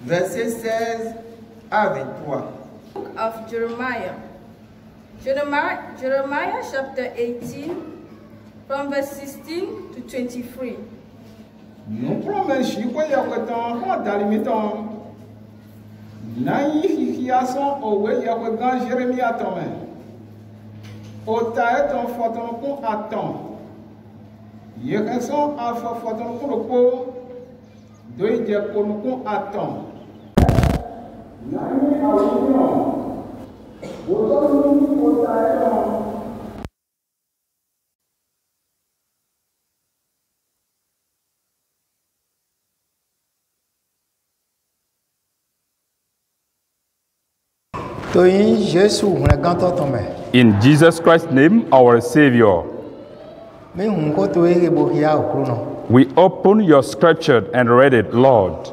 versets 16 à 23. Book of Jeremiah. Jeremiah chapter 18, from verse 16 to 23. Nous promettons que nous allons Nayi hihiason owe yawe gan Jeremia tome. Ota eton foton kun aton. Yekenson afa foton kun lopo. Doi je kun aton. Nayi awunon. Oton ota eton. In Jesus Christ's name, our Savior, we open your scripture and read it, Lord.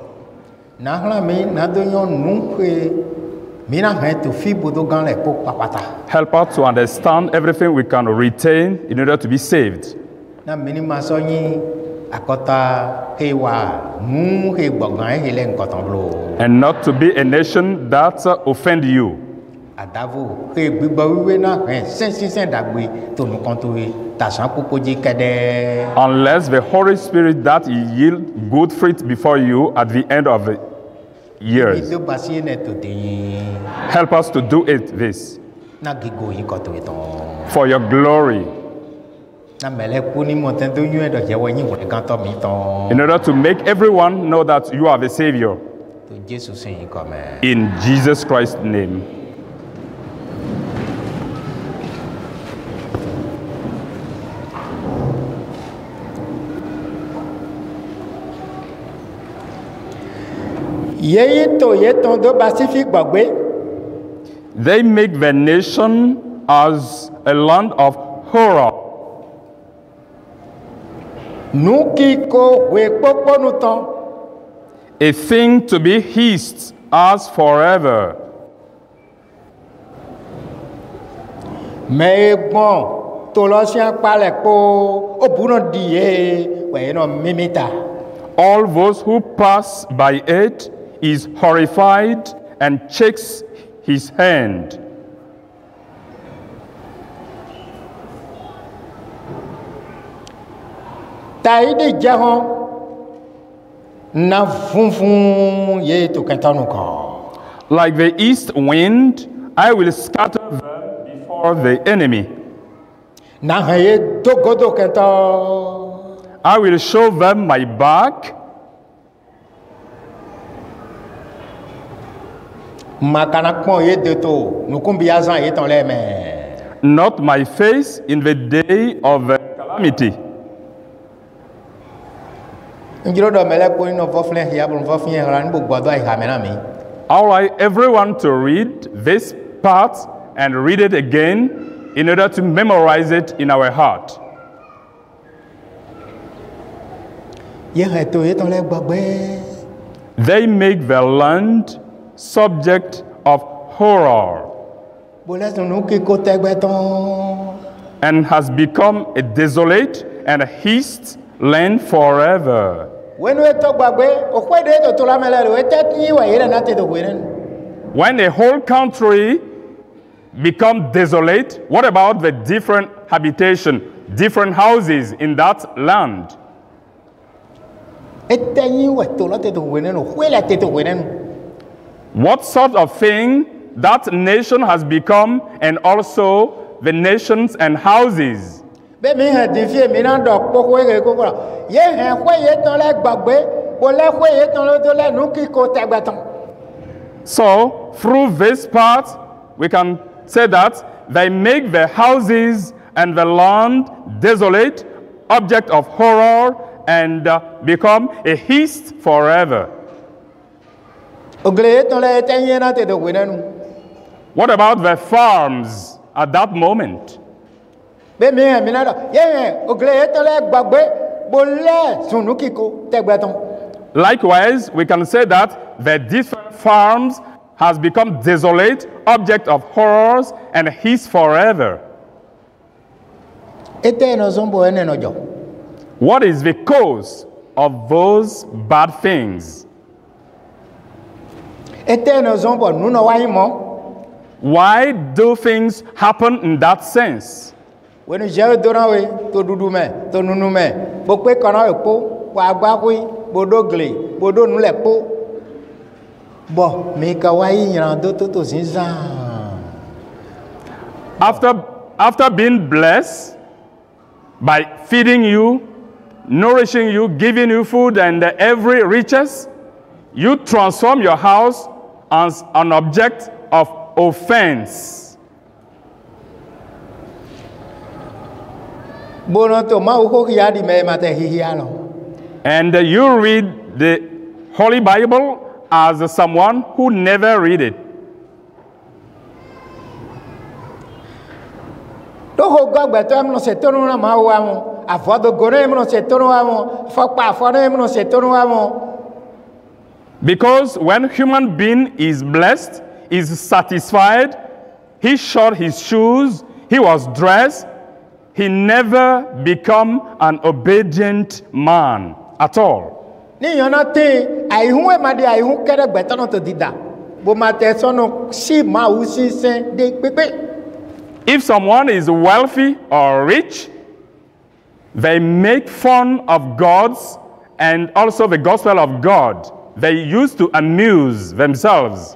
Help us to understand everything we can retain in order to be saved. And not to be a nation that offend you. Unless the Holy Spirit that yield good fruit before you at the end of the years. Help us to do it this. For your glory. In order to make everyone know that you are the Savior. In Jesus Christ's name. They make the nation as a land of horror. A thing to be hissed as forever. All those who pass by it is horrified and shakes his hand. Like the east wind, I will scatter them before the enemy. I will show them my back. Not my face in the day of calamity. I would like everyone to read this part and read it again in order to memorize it in our heart. They make the land subject of horror and has become a desolate and a hissed land forever. When a whole country becomes desolate, what about the different habitation, different houses in that land? What sort of thing that nation has become, and also the nations and houses? So, through this part, we can say that they make the houses and the land desolate, object of horror, and become a hissed forever. What about the farms at that moment? Likewise, we can say that the different farms has become desolate, object of horrors, and hissed forever. What is the cause of those bad things? Why do things happen in that sense? When je dona we to dudu me to nunu me bo pe kono epo wa agba kui bodo gle bodo nu le po bo me ka wa yin do to zinza. After being blessed by feeding you, nourishing you, giving you food and every riches, you transform your house as an object of offense. And you read the Holy Bible as someone who never read it. Because when human being is blessed, is satisfied, he shod his shoes, he was dressed, he never become an obedient man at all. If someone is wealthy or rich, they make fun of gods and also the gospel of God. They used to amuse themselves.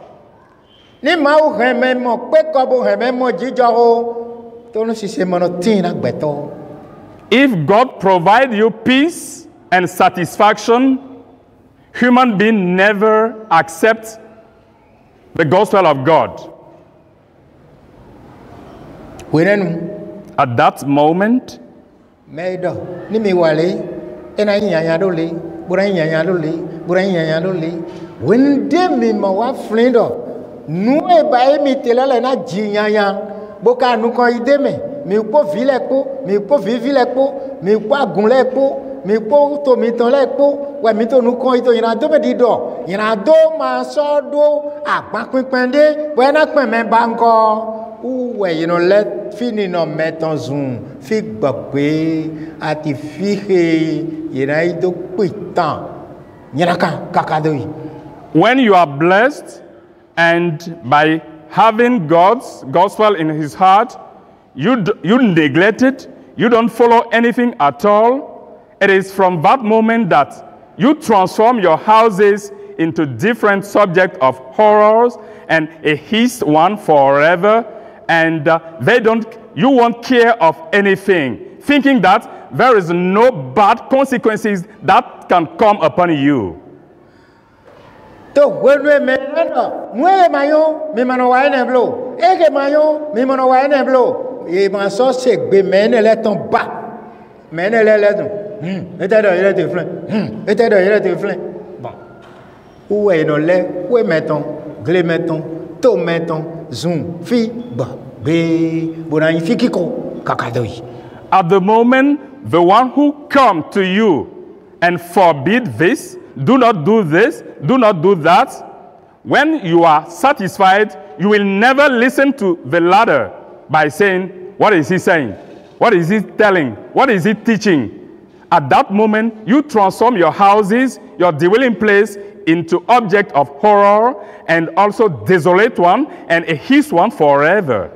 If God provides you peace and satisfaction, human being never accepts the gospel of God. At that moment, when you are blessed and by having God's gospel in his heart, you neglect it, you don't follow anything at all. It is from that moment that you transform your houses into different subjects of horrors and a hissed one forever, and you won't care of anything, thinking that there is no bad consequences that can come upon you. At the moment, the one who comes to you and forbid this, do not do this, do not do that, when you are satisfied, you will never listen to the latter by saying, what is he saying? What is he telling? What is he teaching? At that moment, you transform your houses, your dwelling place, into object of horror and also desolate one and a hissed one forever.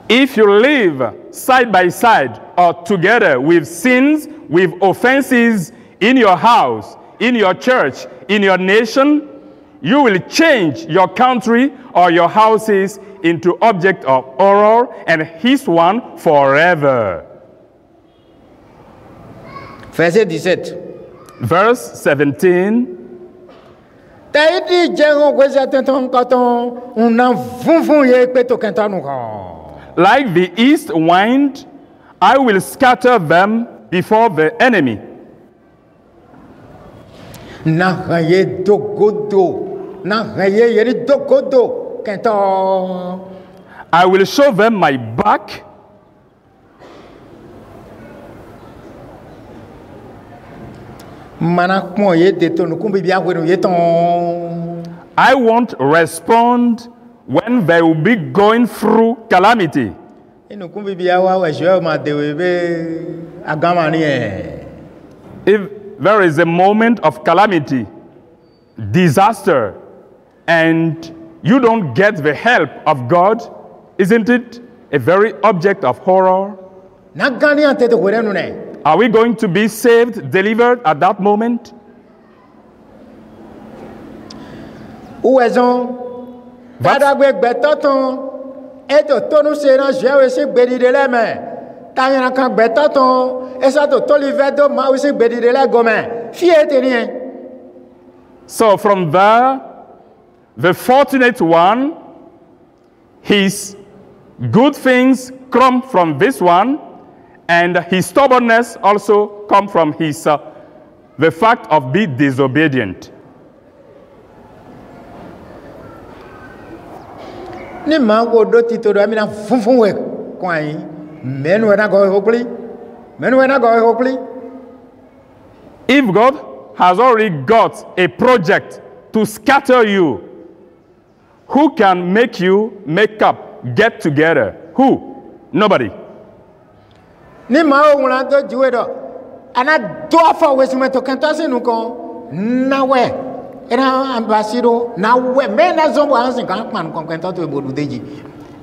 If you live side by side or together with sins, with offenses in your house, in your church, in your nation, you will change your country or your houses into object of horror and his one forever. Verse 17. Like the east wind, I will scatter them before the enemy. I will show them my back. I won't respond when they will be going through calamity. If there is a moment of calamity, disaster, and you don't get the help of God, isn't it a very object of horror? Are we going to be saved, delivered at that moment? So from there, the fortunate one, his good things come from this one, and his stubbornness also come from his the fact of being disobedient. If God has already got a project to scatter you, who can make you make up, get together? Who? Nobody.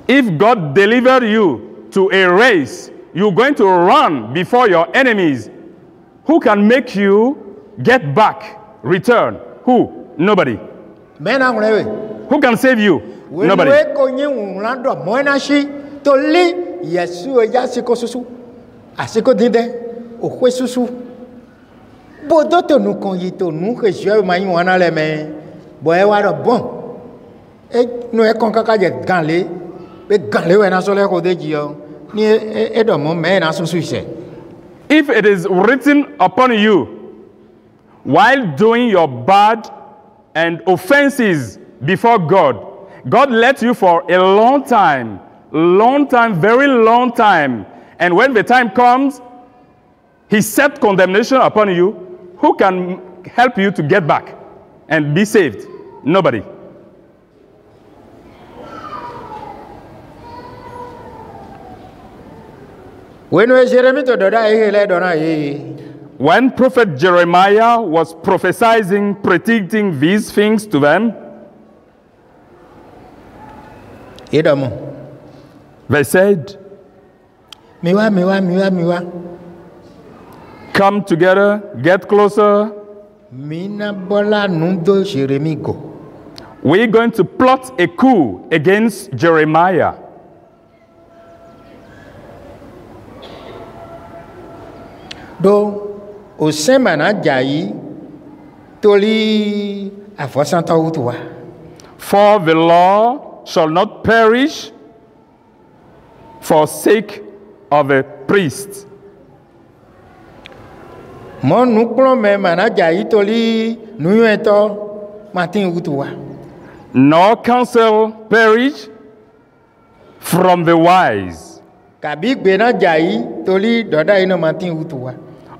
If God delivered you to a race, you're going to run before your enemies. Who can make you get back, return? Who? Nobody. Who can save you? Nobody. If it is written upon you while doing your bad and offenses before God, God let you for a long time, very long time, and when the time comes, He set condemnation upon you, who can help you to get back and be saved? Nobody. When Prophet Jeremiah was prophesying, predicting these things to them, they said, come together, get closer. We're going to plot a coup against Jeremiah. For the law shall not perish for sake of a priest. Nor counsel perish from the wise,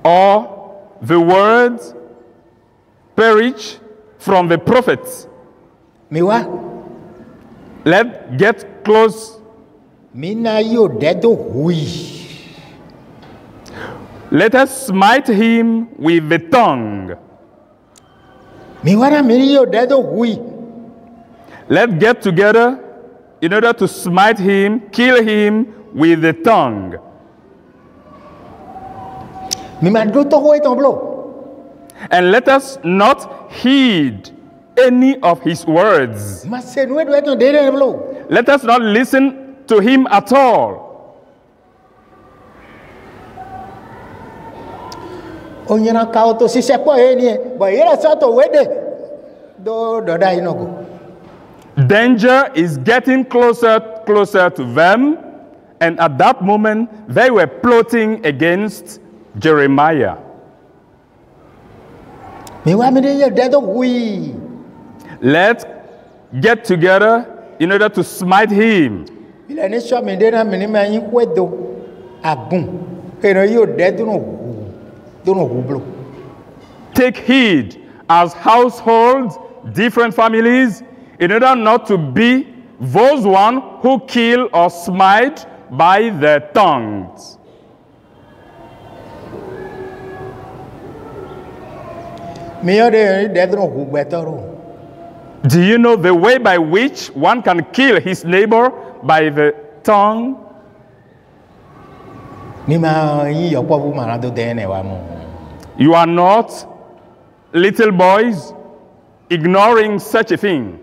or the words perish from the prophets. Let's get close. Let us smite him with the tongue. Let's get together in order to smite him, kill him with the tongue. And let us not heed any of his words. Let us not listen to him at all. Danger is getting closer to them, and at that moment they were plotting against Jeremiah. Let's get together in order to smite him. Take heed as households different families in order not to be those one who kill or smite by their tongues. Do you know the way by which one can kill his neighbor by the tongue? You are not little boys ignoring such a thing.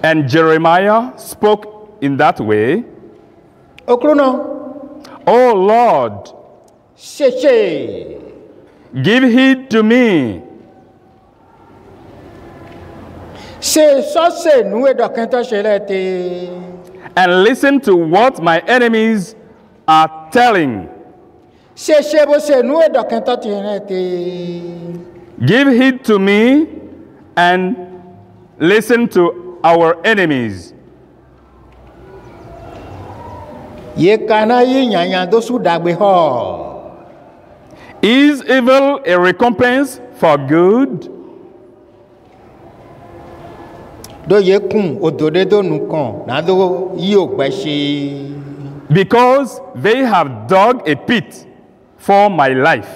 And Jeremiah spoke in that way. Oh Lord, give heed to me. And listen to what my enemies are telling. Give heed to me and listen to our enemies. Is evil a recompense for good? Because they have dug a pit for my life.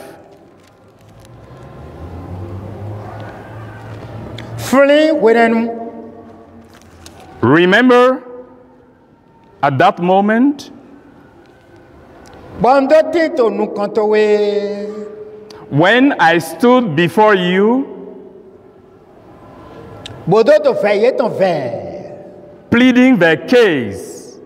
Remember, at that moment, when I stood before you, pleading the case,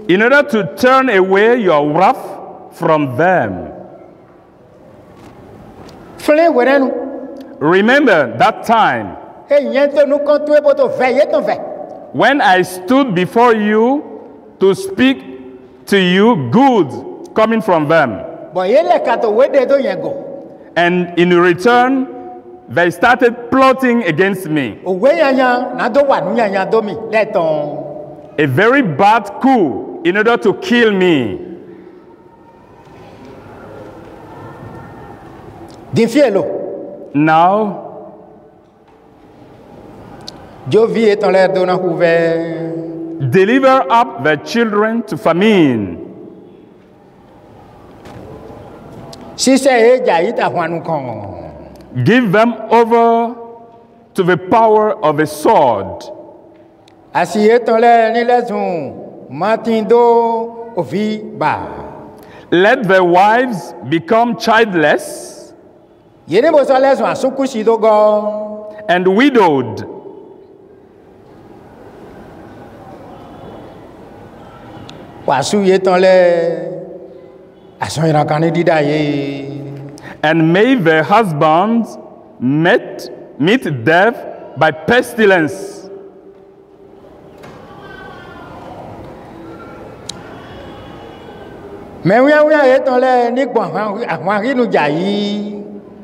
in order to turn away your wrath from them. Remember that time when I stood before you to speak to you good coming from them. And in return, they started plotting against me. A very bad coup in order to kill me. Now, deliver up the children to famine. Give them over to the power of the sword. Let their wives become childless and widowed. And may their husbands meet death by pestilence.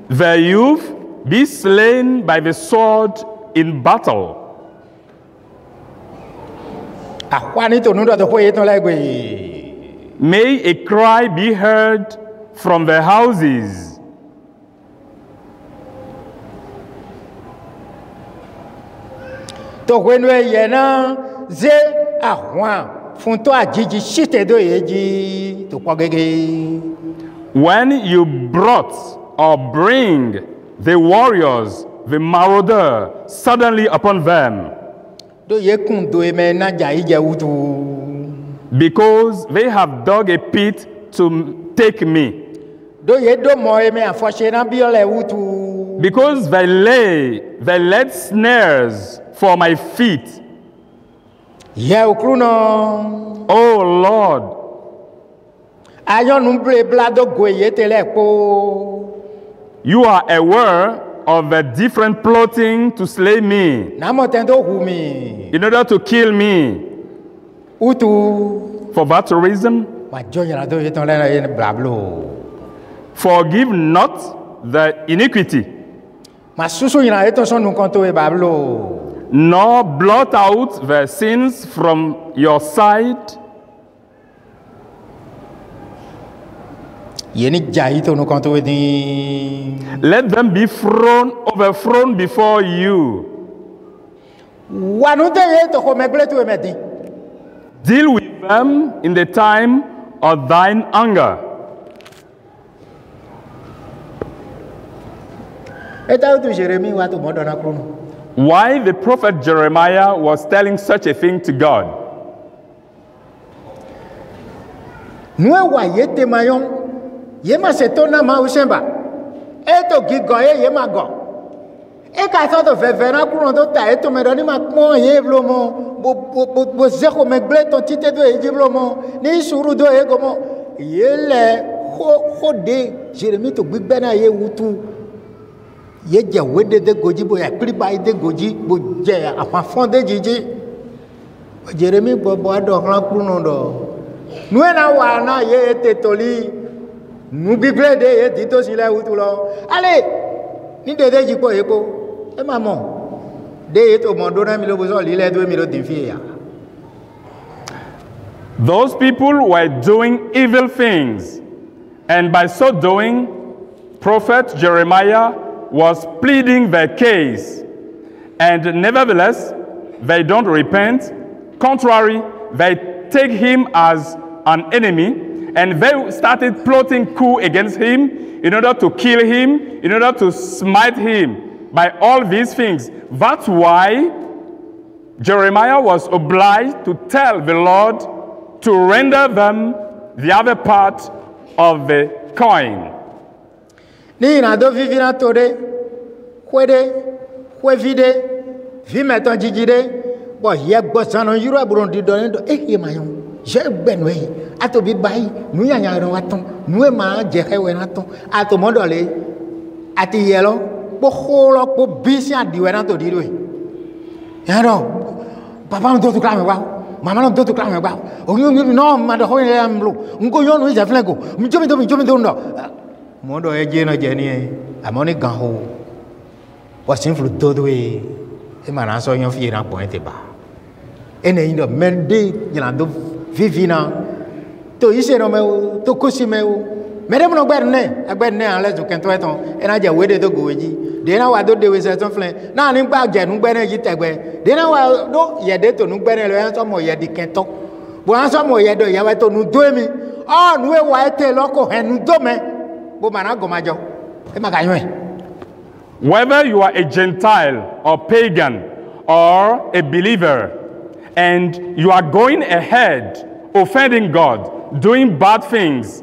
Their youth be slain by the sword in battle. May a cry be heard from the houses. When you brought or bring the warriors, the marauder, suddenly upon them, because they have dug a pit to take me. Because they laid snares for my feet. Oh Lord, you are aware of the different plotting to slay me, in order to kill me. For that reason, forgive not the iniquity, nor blot out their sins from your sight. Yeni jai to no kanto wedi. Let them be overthrown before you. Wanu te ye to ko megle to emedi. Deal with them in the time of thine anger. Eta to Jeremy wa to modona krono. Why the prophet Jeremiah was telling such a thing to God. Nue wa ye te mayon. Ye ma se to na ma usemba. E to gigo ye ma go. E ka so to vevera krono to ta e to me do ni ma pon ye vlomo bo zeko me gle to tite do e vlomo ni suru do e gomo ye le ho de Jeremy to gbigbe na ye wutu. Ye je wede de goji bo ya kriba de goji bo je afafon de jiji Jeremy bobo ado kan kuno do nu na wa na ye te toli nu bible de ye ti to sile wutu lo ale ni de jipo epo e ma mo de ye to mo do na mi lo bo so lile do mi lo din fi ya. Those people were doing evil things, and by so doing, prophet Jeremiah was pleading their case, and nevertheless, they don't repent. Contrary, they take him as an enemy, and they started plotting coup against him in order to kill him, in order to smite him by all these things. That's why Jeremiah was obliged to tell the Lord to render them the other part of the coin. Ni na do vivina tode kwede kwevide vimeton jijide bo ye gbosano yiro aburon di do ndo e mayon je gbenu e ato bi bai nu yanya ran waton nu e ma je hewe na ton ato modole ati yelo bo kholo bo bisi adiwe na to diwe yaro papa ndo to klame wa mama ndo to klame wa o no ma do ho yam lu ngo yonu je flengo mi jomi do ndo modo eje no je ni amoni gan ho wa sin flu todo e mana so yan fi ran point ba ene ndo mende nyana do vivina to ise no me to kosi me o mere mo gberne an lezu kento eton ena je wede to goji de na wa do de we se ton flen na ni gba je nu gberne ji tegbe de na wa do ye de to nu gberne lo yan so mo ye di kento bo an so mo ye do ye we to nu do mi o nu e wa ete loko henu do me. Whether you are a Gentile or pagan or a believer, and you are going ahead offending God, doing bad things,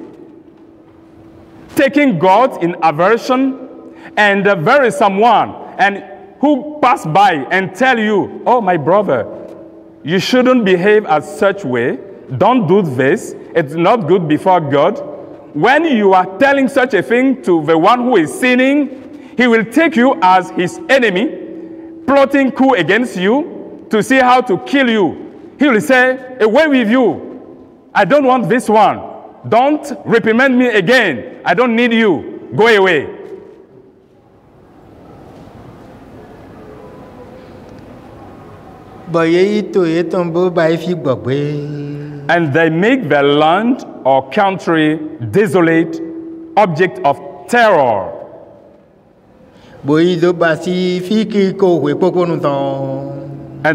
taking God in aversion, and there is someone and who pass by and tell you, oh my brother, you shouldn't behave as such way, don't do this, it's not good before God. When you are telling such a thing to the one who is sinning, he will take you as his enemy, plotting coup against you to see how to kill you. He will say, away with you. I don't want this one. Don't reprimand me again. I don't need you. Go away. And they make their land or country desolate, object of terror. And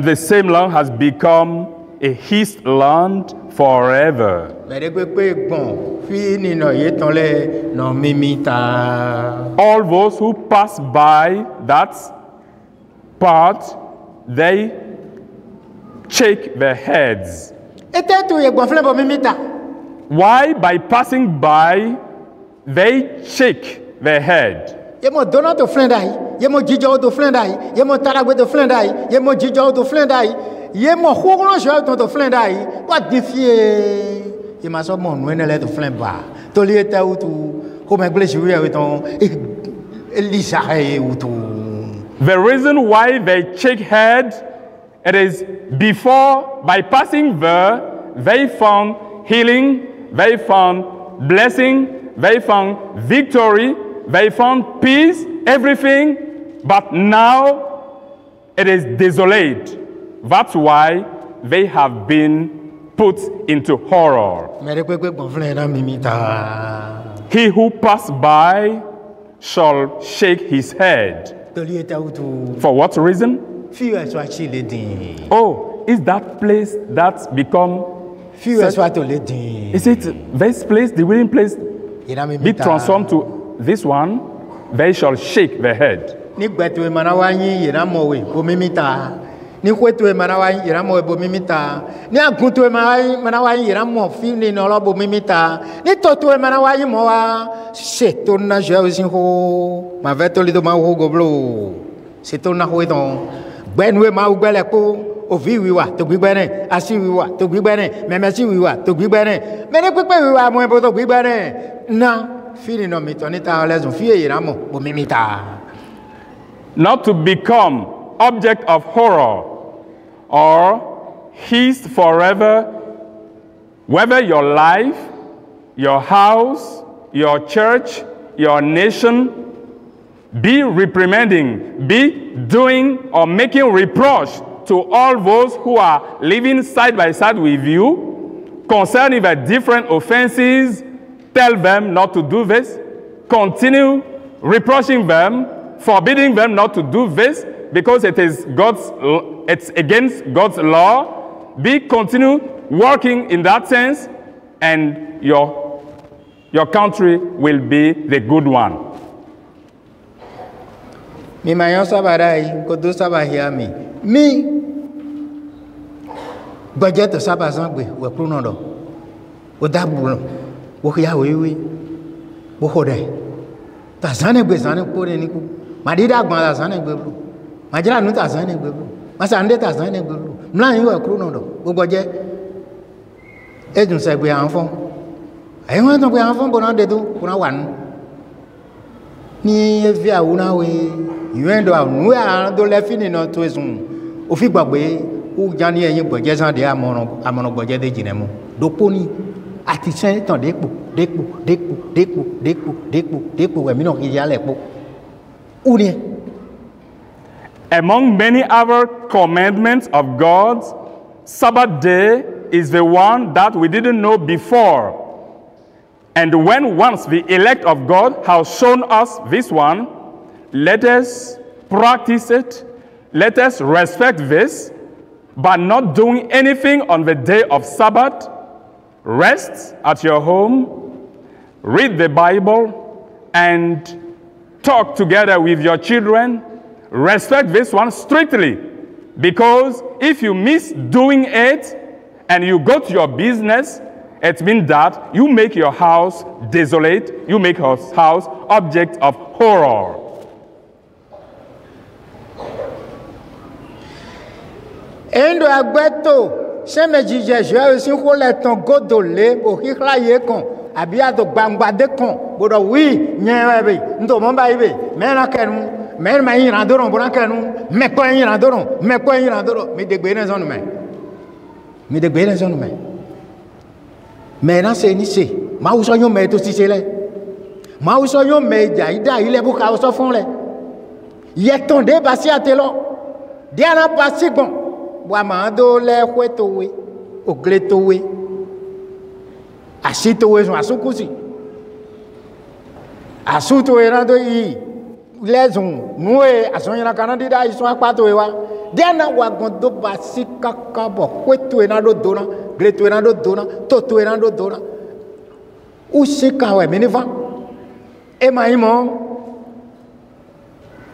the same land has become a hissed land forever. All those who pass by that part, they shake their heads. Why? By passing by, they shake their head. Yemo Donald to Flendai, Yemo Gijo to Flendai, Yemo Taragwe to Flendai, Yemo Gijo to Flendai, Yemo Hogan to Flendai. What if ye? You must have one when I let the Flemba. Tolieta to whom I bless you with on Elisa. The reason why they shake head, it is before, by passing there, they found healing, they found blessing, they found victory, they found peace, everything. But now It is desolate. That's why they have been put into horror. He who passed by shall shake his head. For what reason? Oh, is that place that's become... Is it this place, the willing place, be transformed to this one? They shall shake their head. Ni gbetwe manawanyi yeramowe bomimita ni kwetwe manawanyi yeramowe bomimita ni aguntwe manawanyi yeramo fini nolo bomimita ni totwe manawanyi mowa setona jeosinho ma vetolido ma ho goblo setona ho don gbenwe ma ugbele ko ovi wiwa to gbigbere asi wiwa to gbigbere memesi wiwa to gbigbere mene pepe wiwa mo ebo to gbigbere na fini no mitonita olezun fie yeramo bomimita. Not to become object of horror or hissed forever, whether your life, your house, your church, your nation, be reprimanding, be doing or making reproach to all those who are living side by side with you, concerning the different offenses. Tell them not to do this. Continue reproaching them, forbidding them not to do this, because it's against God's law. Continue working in that sense, and your country will be the good one. Mi mayon sabarai ko do sabahiami. Mi budget to sabazangwe we prunodo. O dabulo. Wo ya wewe. Wo hode. Tazane bezane pore niku. Madida gbara zane gbebru. Majira nu tazane gbebru. Masande tazane gbebru. Mlan yi we prunodo. Gbogbo je. Ejun se gbe anfon. Ayi won ton gbe anfon bona de do kuna wan. Ni evi awuna we yuendo anu a do le fini no to esun o fi gbagbe o jani eyin gboje san de amono gboje de jinemu do poni ati sen tan depo we mi no ki ya lepo uni. Among many other commandments of God, Sabbath day is the one that we didn't know before. And when once the elect of God has shown us this one, let us practice it. Let us respect this by not doing anything on the day of Sabbath. Rest at your home, read the Bible, and talk together with your children. Respect this one strictly, because if you miss doing it and you go to your business, it means that you make your house desolate, you make your house object of horror. Endo agbeto semeji jeje sin ko le tan godole o hikla ye kan abi ado gbangba de kan bodo wi yen be ndo mo ba ibe me na kenu me ma yin ran doron bona kenu me ko yin ran doron me de gbe na zonu me Maintenant, c'est ici. Ma où sont mes tout ici là. Ma où sont mes jaïda, il est beaucoup à se fond là. Il est tombé passé à telo. Diana passé bon. Boamando les huetowe, au gletowe. Asitowe sont à soukusi. Asutowe rando yi. Les ont noué à son yana canadida, ils sont à patoewa. Diana wagondo passé kakabo. Huetowe rando dona. Greto erando dona, toto erando dona. Usika we minivan. E maimo.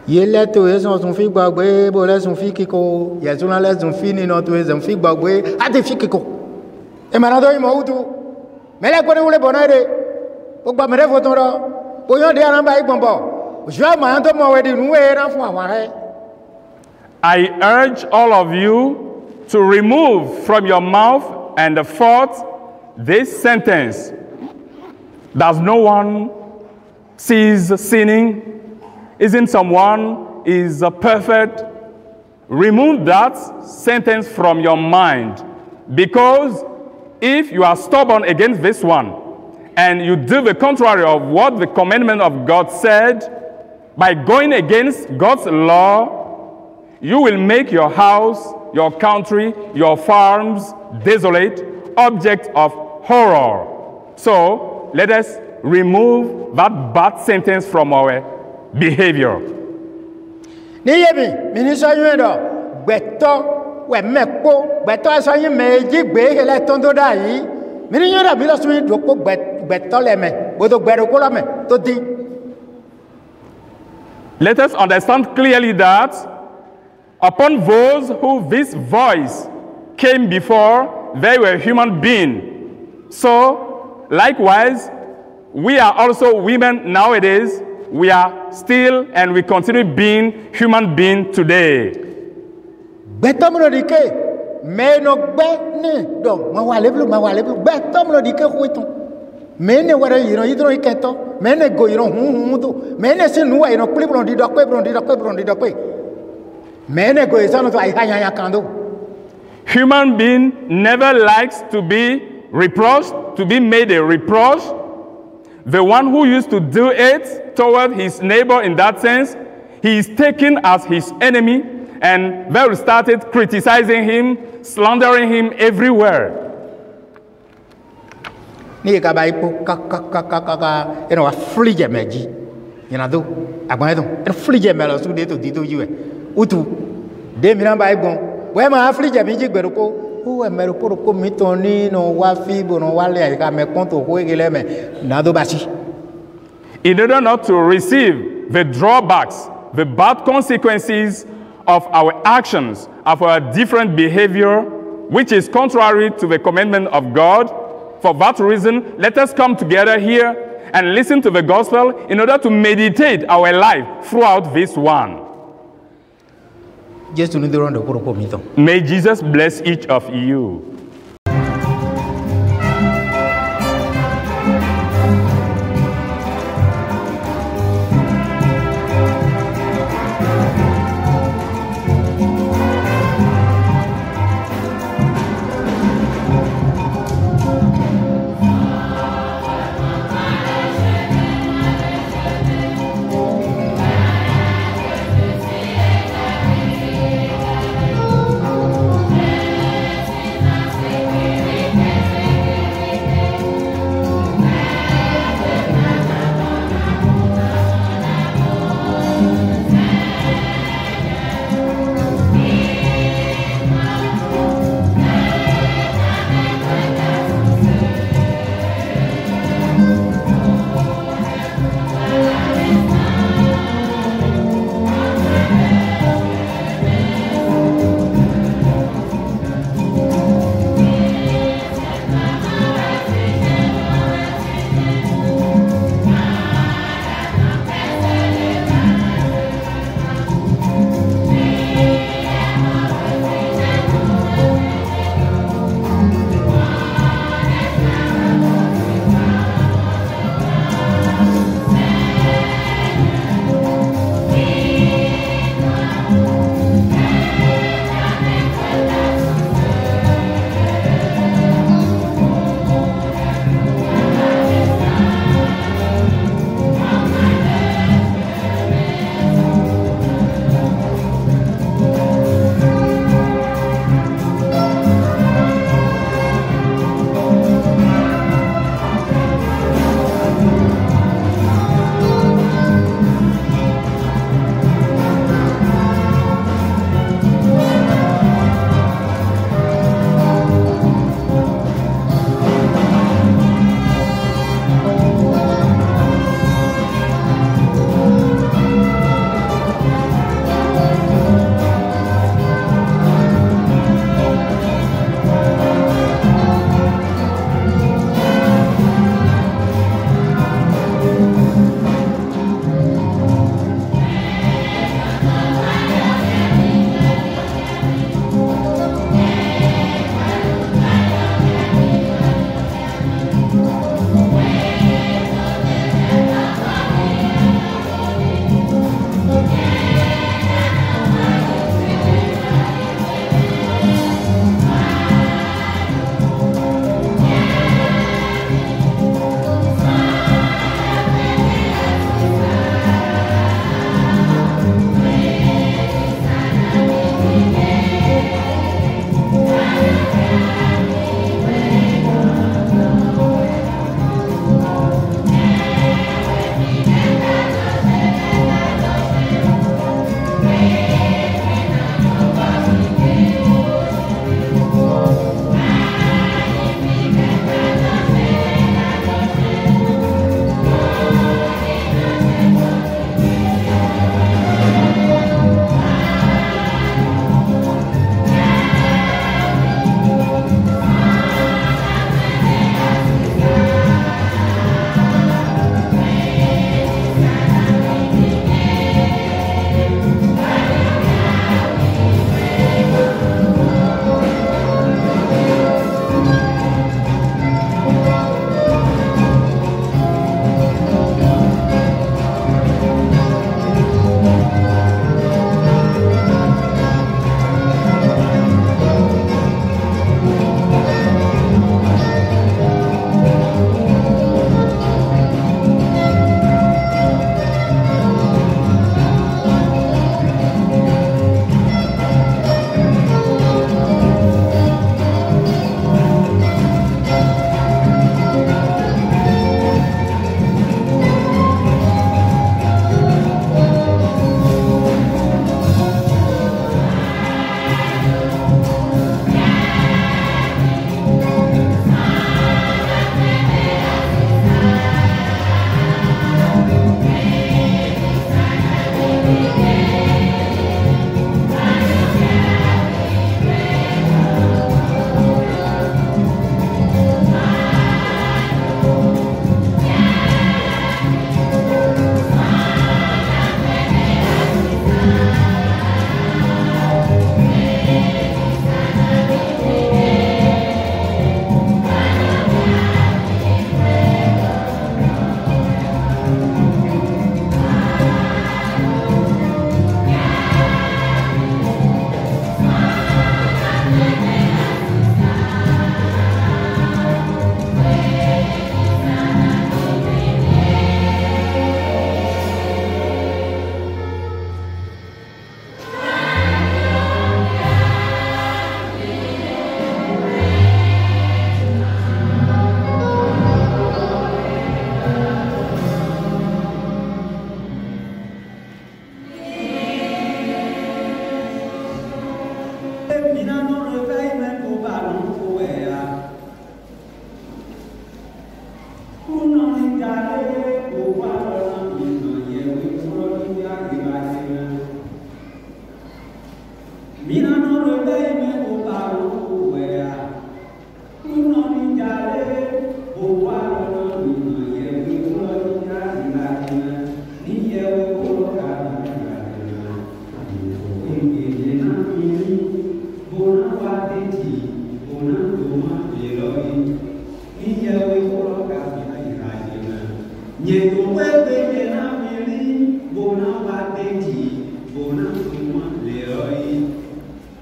Yele to ezon son fi gbagbe, bo le son fi kiko. Yezuna le son fi ni no to ezon fi gbagbe, ate fi kiko. E manado imo utu. Mele ko ni wule bonade. O gba mere foton ro. Bo yon de anamba igbonbo. Jo ma ando mo we di nu e ran fun awon re. I urge all of you to remove from your mouth and the fourth, this sentence, does no one cease sinning? Isn't someone is perfect? Remove that sentence from your mind, because if you are stubborn against this one and you do the contrary of what the commandment of God said, by going against God's law, you will make your house, your country, your farms desolate, object of horror. So let us remove that bad sentence from our behavior. Ni yebi ministre yuendo beto we mekpo beto asanyi meji gbe hele tondo da yi mini yuendo bi lo sumi doko beto le me bodo gbero ko lo me to di. Let us understand clearly that upon those who this voice came before, they were human beings. So, likewise, we are also women nowadays. We are still and we continue being human beings today. Beto mo dike me no gbe ni do ma wa leblu beto mo dike huiton. Me ne wara yiro yidro iketo me ne go yiro hu do me ne sinu wa yiro klibron di dokwe me ne go isano to ai hanya kando. Human being never likes to be reproached, to be made a reproach. The one who used to do it toward his neighbor in that sense, he is taken as his enemy, and they started criticizing him, slandering him everywhere. Ni ka bai po ka eno aflige meji ina do agban do en aflige melo su de to di to yue utu de mi na bai gbon we ma aflige mi ji gbero ko o e mero ko mi to ni no wa fi bo no wa le ka me kon to ko egele me na do basi. In order not to receive the drawbacks, the bad consequences of our actions, of our different behavior, which is contrary to the commandment of God, for that reason, let us come together here and listen to the gospel in order to meditate our life throughout this one. May Jesus bless each of you.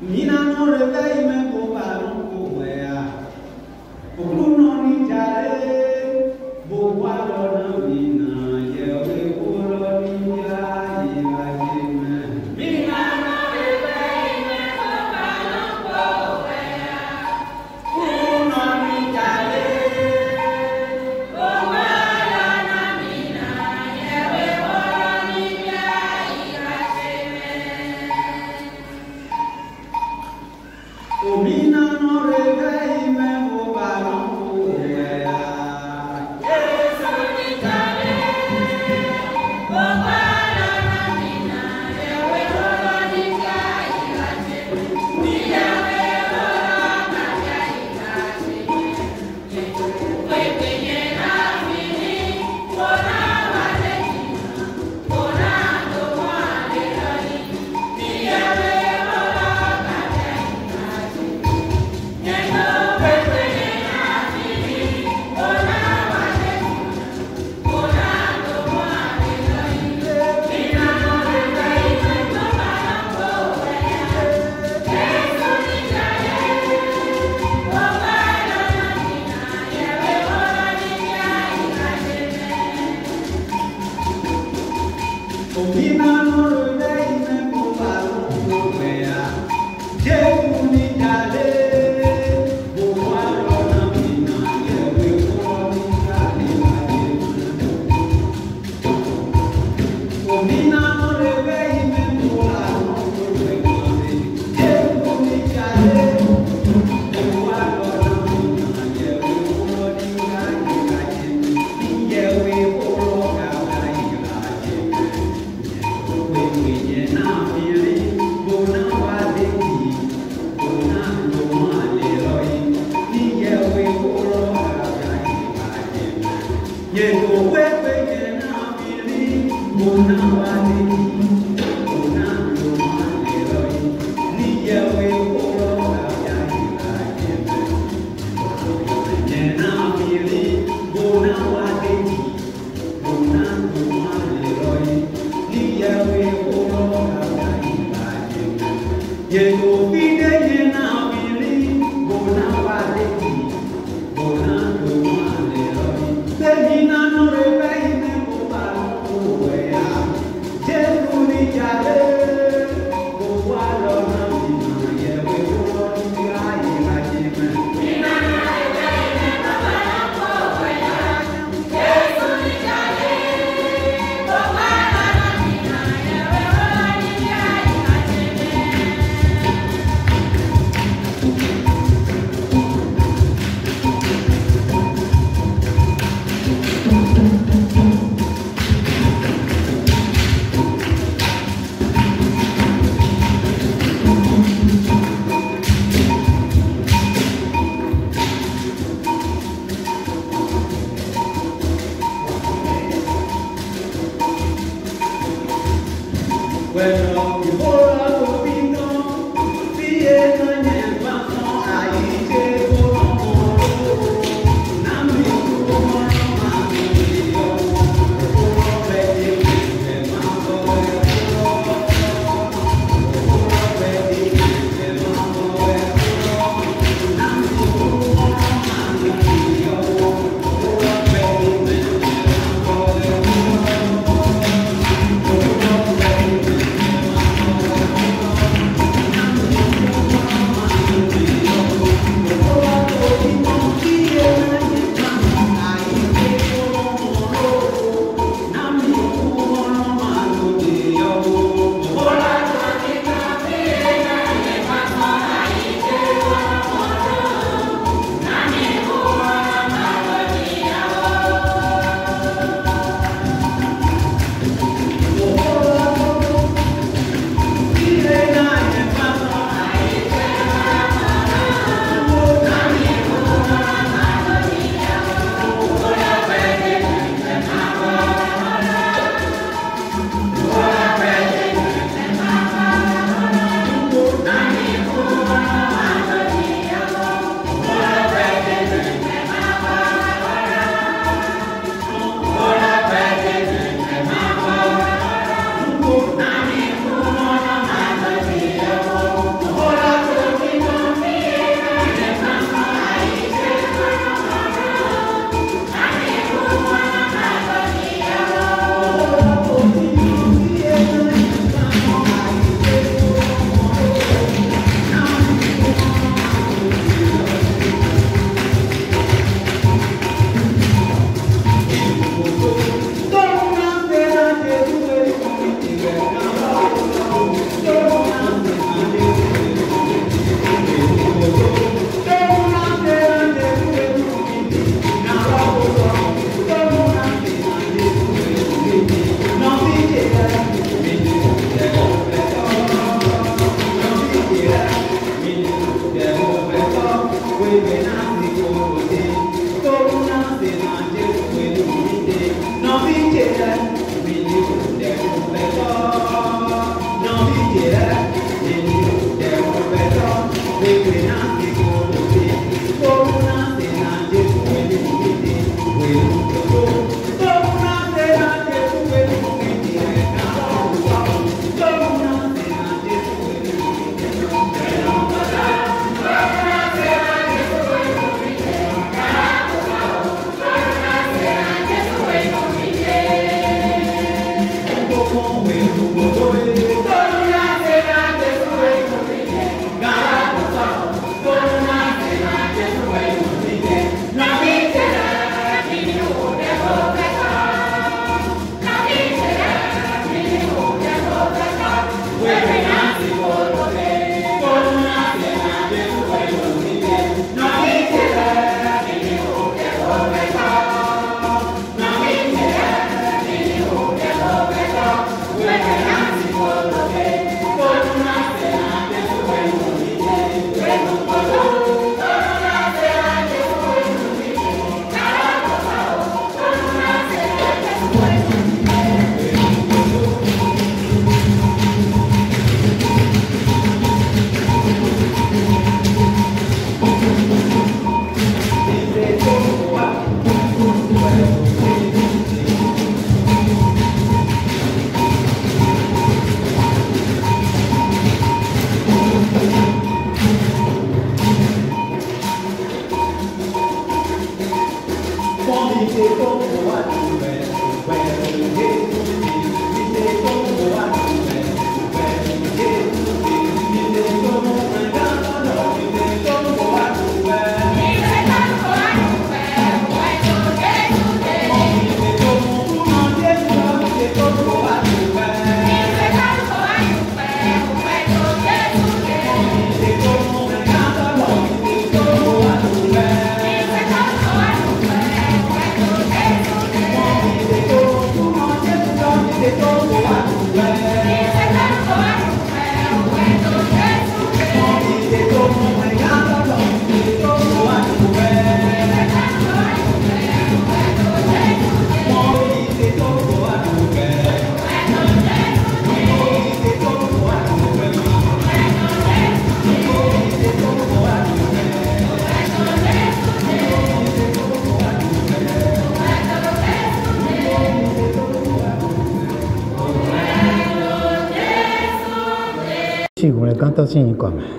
Mina no réveille même pour voir. Pour nous non y jarer.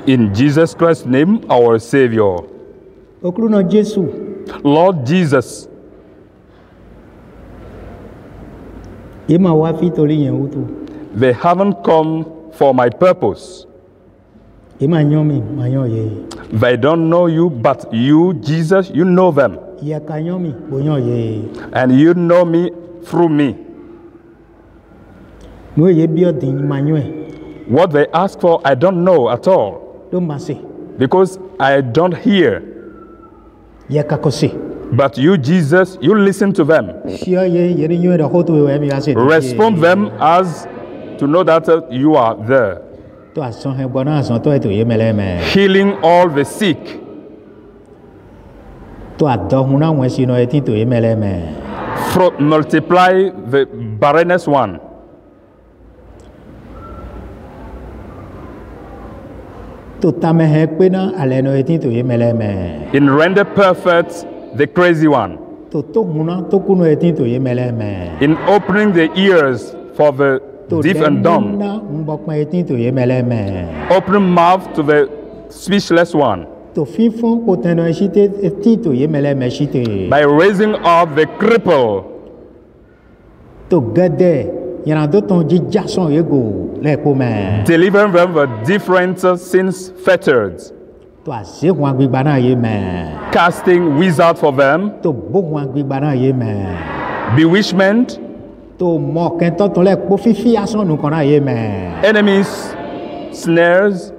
In Jesus Christ's name, our Savior. Lord Jesus, they haven't come for my purpose. They don't know you, but you, Jesus, you know them. And you know me through me. What they ask for, I don't know at all. Because I don't hear. But you, Jesus, you listen to them. Respond them as to know that you are there. Healing all the sick. Multiply the barrenness one. In render perfect the crazy one. In opening the ears for the deaf and dumb. Open mouth to the speechless one. By raising up the cripple. Delivering them from different sins fettered. Casting wizard for them. Bewitchment. Enemies, snares.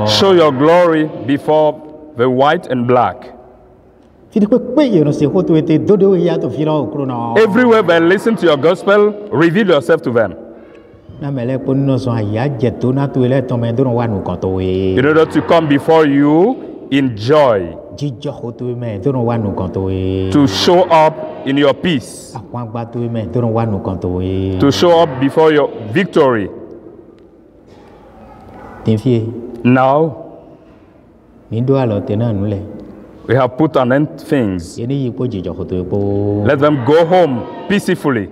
Show your glory before the white and black. Everywhere they listen to your gospel, reveal yourself to them. In order to come before you in joy. To show up in your peace. To show up before your victory. Now, we have put an end to things. Let them go home peacefully.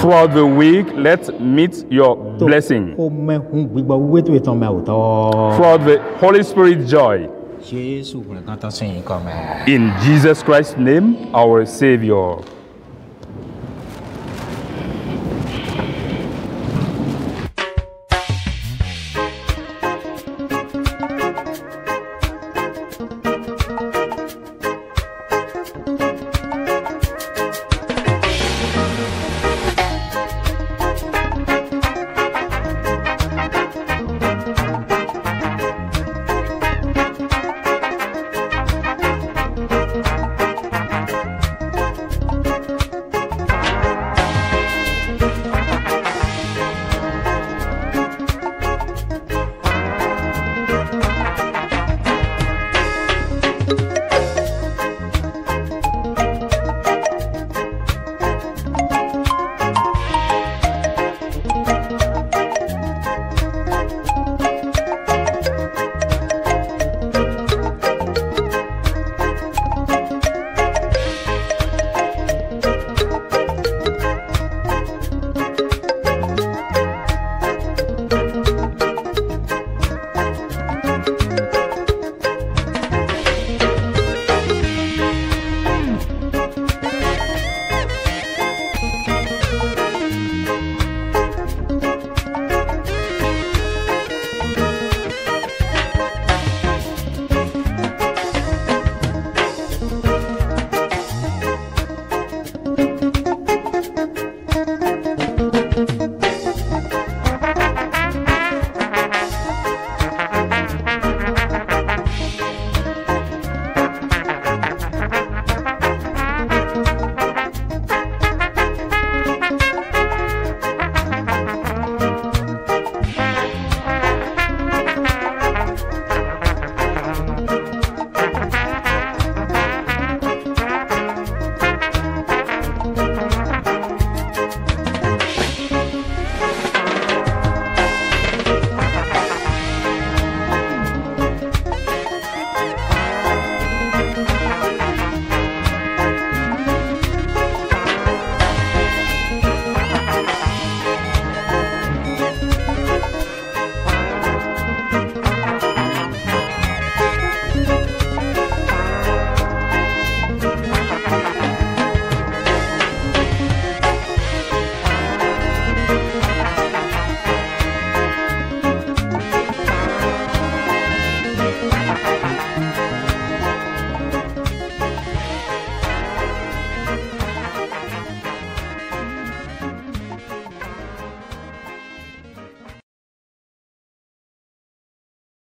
Throughout the week, let's meet your blessing. Throughout the Holy Spirit joy. In Jesus Christ's name, our Savior.